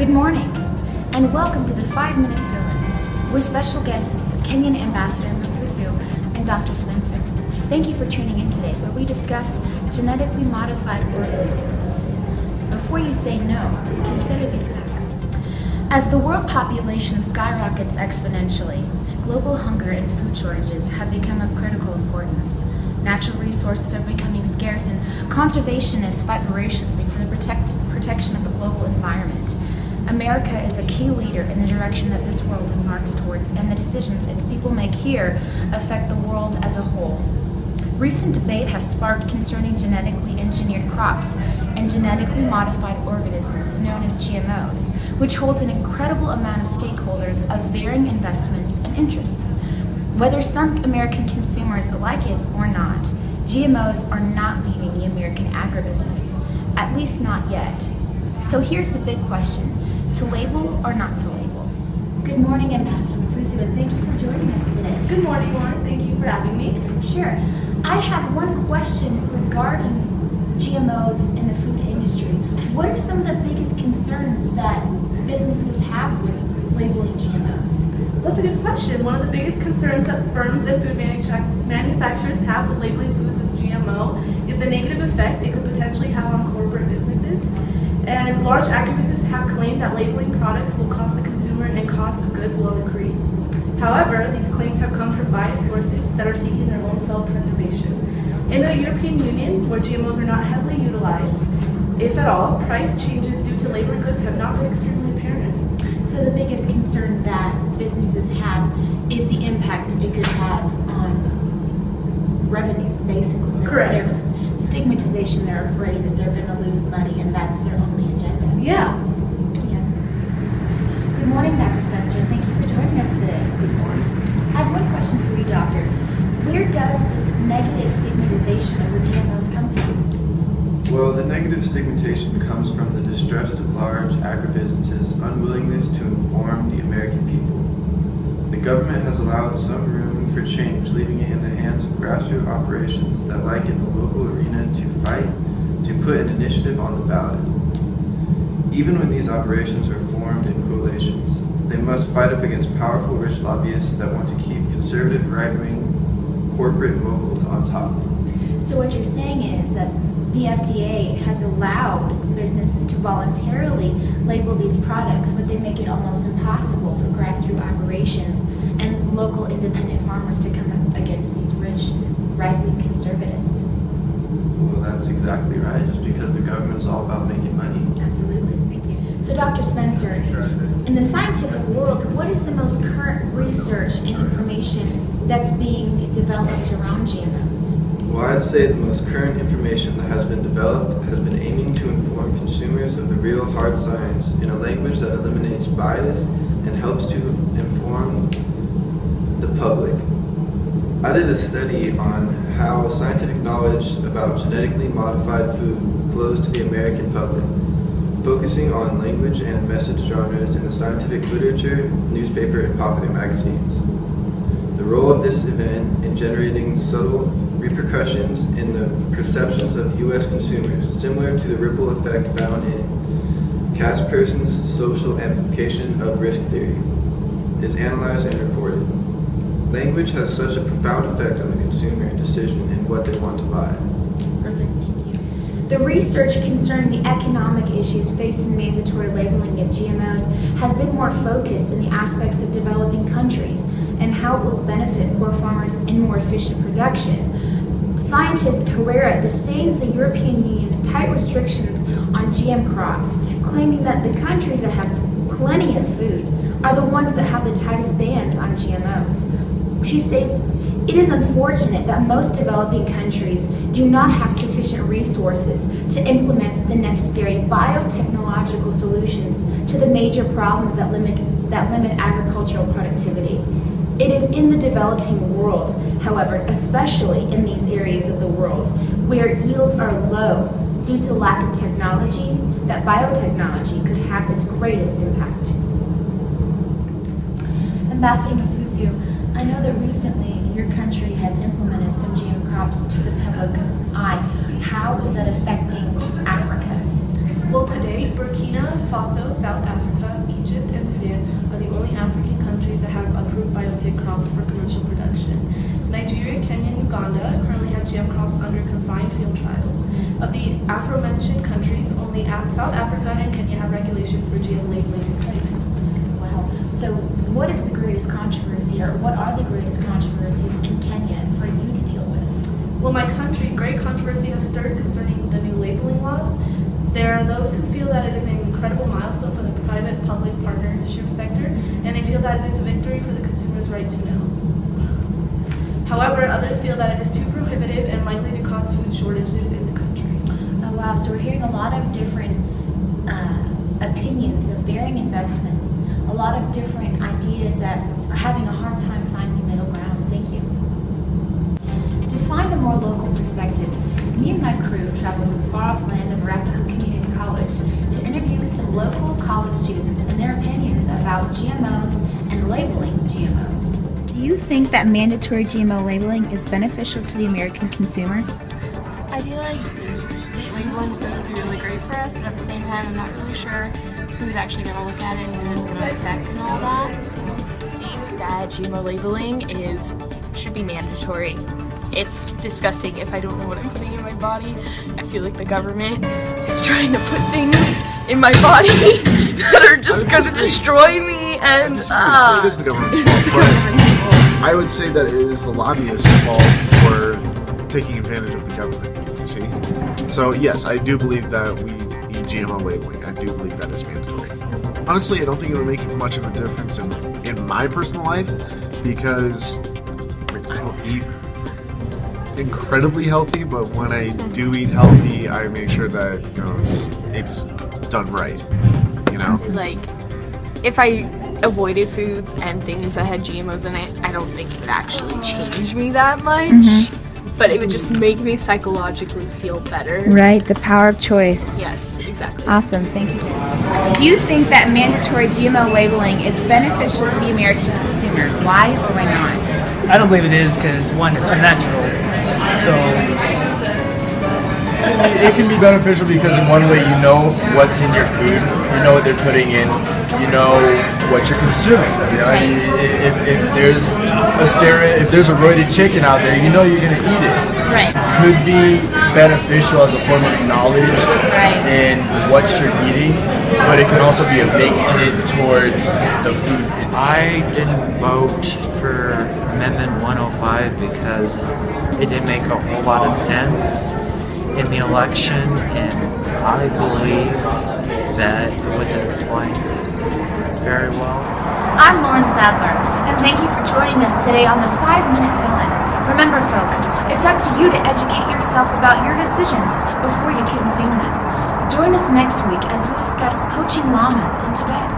Good morning, and welcome to the 5-Minute Fill-In with special guests Kenyan Ambassador Mafusu and Dr. Spencer. Thank you for tuning in today, where we discuss genetically modified organisms. Before you say no, consider these facts. As the world population skyrockets exponentially, global hunger and food shortages have become of critical importance. Natural resources are becoming scarce, and conservationists fight voraciously for the protection of the global environment. America is a key leader in the direction that this world embarks towards, and the decisions its people make here affect the world as a whole. Recent debate has sparked concerning genetically engineered crops and genetically modified organisms known as GMOs, which holds an incredible amount of stakeholders of varying investments and interests. Whether some American consumers like it or not, GMOs are not leaving the American agribusiness, at least not yet. So here's the big question: to label or not to label? Good morning, Ambassador Mafusu, and thank you for joining us today. Good morning, Lauren. Thank you for having me. Sure. I have one question regarding GMOs in the food industry. What are some of the biggest concerns that businesses have with labeling GMOs? That's a good question. One of the biggest concerns that firms and food manufacturers have with labeling foods as GMO is the negative effect it could potentially have on corporate businesses. And large agribusinesses have claimed that labeling products will cost the consumer and cost of goods will increase. However, these claims have come from biased sources that are seeking their own self-preservation. In the European Union, where GMOs are not heavily utilized, if at all, price changes due to labeling goods have not been extremely apparent. So the biggest concern that businesses have is the impact it could have on revenues, basically. Correct. Their stigmatization, they're afraid that they're going to lose money, and that's their only agenda. Yeah. Yes. Good morning, Dr. Spencer, and thank you for joining us today. Good morning. I have one question for you, Doctor. Where does this negative stigmatization over GMOs come from? Well, the negative stigmatization comes from the distrust of large agribusinesses' unwillingness to inform the American people. The government has allowed some room for change, leaving it in the hands of grassroots operations that, like in the local arena, to fight to put an initiative on the ballot. Even when these operations are formed in coalitions, they must fight up against powerful rich lobbyists that want to keep conservative right-wing corporate moguls on top. So what you're saying is that the FDA has allowed businesses to voluntarily label these products, but they make it almost impossible for grassroots operations and local independent farmers to come up against these rich right-wing conservatives. Well, that's exactly right, just because the government's all about making money. Absolutely. Thank you. So Dr. Spencer, in the scientific world, what is the most current research and information that's being developed around GMOs? Well, I'd say the most current information that has been developed has been aiming to inform consumers of the real hard science in a language that eliminates bias and helps to inform the public. I did a study on how scientific knowledge about genetically modified food flows to the American public, focusing on language and message genres in the scientific literature, newspaper, and popular magazines. The role of this event in generating subtle repercussions in the perceptions of U.S. consumers, similar to the ripple effect found in Kasperson's social amplification of risk theory, is analyzed and reported. Language has such a profound effect on the consumer decision in what they want to buy. Perfect, thank you. The research concerning the economic issues facing mandatory labeling of GMOs has been more focused in the aspects of developing countries and how it will benefit poor farmers in more efficient production. Scientist Herrera disdains the European Union's tight restrictions on GM crops, claiming that the countries that have plenty of food are the ones that have the tightest bans on GMOs. He states, "It is unfortunate that most developing countries do not have sufficient resources to implement the necessary biotechnological solutions to the major problems that limit agricultural productivity. It is in the developing world, however, especially in these areas of the world where yields are low due to lack of technology, that biotechnology could have its greatest impact." Ambassador Mafusu, I know that recently your country has implemented some GM crops to the public eye. How is that affecting Africa? Well, today, Burkina Faso, South Africa, Egypt, and Sudan are the only African countries that have approved biotech crops for commercial production. Nigeria, Kenya, and Uganda currently have GM crops under confined field trials. Of the aforementioned countries, only South Africa and Kenya have regulations for GM labeling in place. Wow. So what is the greatest controversy, or what are the greatest controversies in Kenya for you to deal with? Well, my country, great controversy has stirred concerning the new labeling laws. There are those who feel that it is an incredible milestone for the private-public partnership sector, and they feel that it is a victory for the consumer's right to know. However, others feel that it is too prohibitive and likely to cause food shortages in the country. Oh wow, so we're hearing a lot of different opinions of varying investments, a lot of different ideas that are having a hard time finding middle ground. Thank you. To find a more local perspective, me and my crew traveled to the far-off land of Arapahoe Community College to interview some local college students and their opinions about GMOs and labeling GMOs. Do you think that mandatory GMO labeling is beneficial to the American consumer? I feel like labeling food would be really great for us, but at the same time, I'm not really sure who's actually going to look at it and who it's going to affect and all that. So I think that GMO labeling should be mandatory. It's disgusting if I don't know what I'm putting in my body. I feel like the government is trying to put things in my body that are just going to destroy me, and It is the government's fault, but I would say that it is the lobbyists' fault for taking advantage of the government, you see? So yes, I do believe that we need GMO labeling. I do believe that is mandatory. Honestly, I don't think it would make much of a difference in my personal life, because I don't eat incredibly healthy, but when I do eat healthy, I make sure that it's done right. like if I avoided foods and things that had GMOs in it, I don't think it would actually change me that much. But it would just make me psychologically feel better. Right, the power of choice. Yes, exactly. Awesome, thank you. Do you think that mandatory GMO labeling is beneficial to the American consumer? Why or why not? I don't believe it is because, one, it's unnatural. So it can be beneficial because in one way you know what's in your food, you know what they're putting in, you know what you're consuming. If there's if there's a roided chicken out there, you know you're gonna eat it. Right. Could be beneficial as a form of knowledge in what you're eating, but it can also be a big hit towards the food industry. I didn't vote for Amendment 105 because it didn't make a whole lot of sense in the election, and I believe that it wasn't explained very well. I'm Lauren Sadler, and thank you for joining us today on the 5-Minute Fill-In. Remember, folks, it's up to you to educate yourself about your decisions before you consume them. Join us next week as we discuss poaching llamas in Tibet.